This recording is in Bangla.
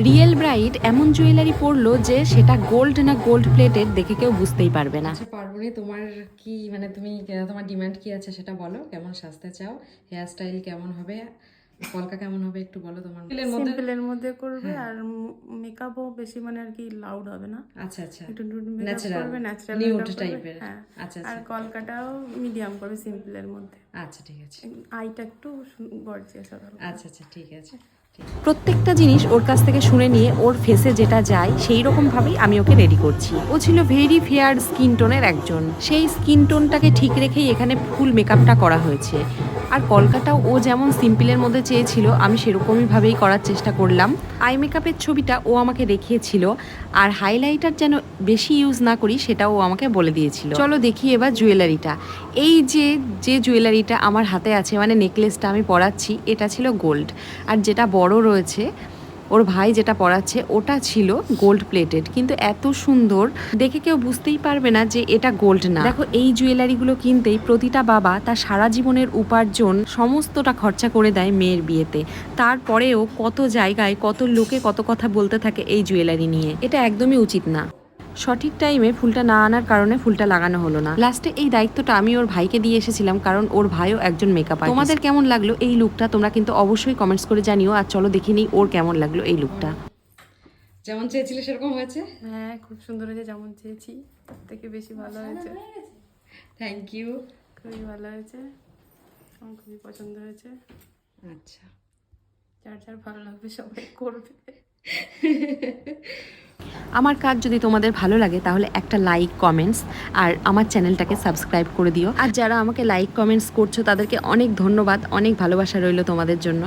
রিয়েল ব্রাইট এমন জুয়েলারি পরলো যে সেটা গোল্ড না গোল্ড প্লেটেড দেখে কেউ বুঝতেই পারবে না। আচ্ছা পার্বণী, তোমার কি মানে তুমি তোমার ডিমান্ড কি আছে সেটা বলো, কেমন সাজতে চাও, হেয়ার স্টাইল কেমন হবে, কলকা কেমন হবে একটু বলো তোমার সিম্পলের মধ্যে করবে আর মেকআপও বেশি মানে আর কি লাউড হবে না। আচ্ছা আচ্ছা, একটু নুড মেকআপ ন্যাচারাল করবে, ন্যাচারাল নিউড মেকআপ টাইপের। হ্যাঁ। আচ্ছা আর আচ্ছা কলকাটাও মিডিয়াম করবে সিম্পলের মধ্যে। আচ্ছা ঠিক আছে, আইটা একটু গর্জিয়াস হবে। আচ্ছা আচ্ছা ঠিক আছে। প্রত্যেকটা জিনিস ওর কাছ থেকে শুনে নিয়ে ওর ফেসে যেটা যায় সেই রকমভাবেই আমি ওকে রেডি করছি। ও ছিল ভেরি ফেয়ার স্কিন টোনের একজন, সেই স্কিন টোনটাকে ঠিক রেখেই এখানে ফুল মেকআপটা করা হয়েছে। আর কলকাতাও ও যেমন সিম্পলের মধ্যে চেয়েছিল আমি সেরকমইভাবেই করার চেষ্টা করলাম। আই মেকআপের ছবিটা ও আমাকে দেখিয়েছিল, আর হাইলাইটার যেন বেশি ইউজ না করি সেটাও ও আমাকে বলে দিয়েছিল। চলো দেখি এবার জুয়েলারিটা। এই যে জুয়েলারিটা আমার হাতে আছে, মানে নেকলেসটা আমি পরাচ্ছি, এটা ছিল গোল্ড। আর যেটা বড় রয়েছে ওর ভাই যেটা পরাচ্ছে ওটা ছিল গোল্ড প্লেটেড, কিন্তু এত সুন্দর দেখে কেউ বুঝতেই পারবে না যে এটা গোল্ড না। দেখো এই জুয়েলারিগুলো কিনতেই প্রতিটা বাবা তার সারা জীবনের উপার্জন সমস্তটা খরচা করে দেয় মেয়ের বিয়েতে। তারপরেও কত জায়গায় কত লোকে কত কথা বলতে থাকে এই জুয়েলারি নিয়ে, এটা একদমই উচিত না। সঠিক টাইমে ফুলটা না আনার কারণে ফুলটা লাগানো হলো না। লাস্টে এই দায়িত্বটা আমি ওর ভাইকে দিয়ে এসেছিলাম, কারণ ওর ভাইও একজন মেকআপ আর্টিস্ট। তোমাদের কেমন লাগলো এই লুকটা তোমরা কিন্তু অবশ্যই কমেন্টস করে জানিও। আর চলো দেখে নিই ওর কেমন লাগলো এই লুকটা। যেমন চেয়েছিলে সেরকম হয়েছে? হ্যাঁ খুব সুন্দর হয়েছে, যেমন চেয়েছি তার থেকে বেশি ভালো হয়েছে। Thank you. খুবই ভালো হয়েছে, আমার খুবই পছন্দ হয়েছে। আচ্ছা, যার যার ভালো লাগবে সবাই করবে। আমার কাজ যদি তোমাদের ভালো লাগে তাহলে একটা লাইক কমেন্টস আর আমার চ্যানেলটাকে সাবস্ক্রাইব করে দিও। আর যারা আমাকে লাইক কমেন্টস করছো তাদেরকে অনেক ধন্যবাদ, অনেক ভালোবাসা রইলো তোমাদের জন্য।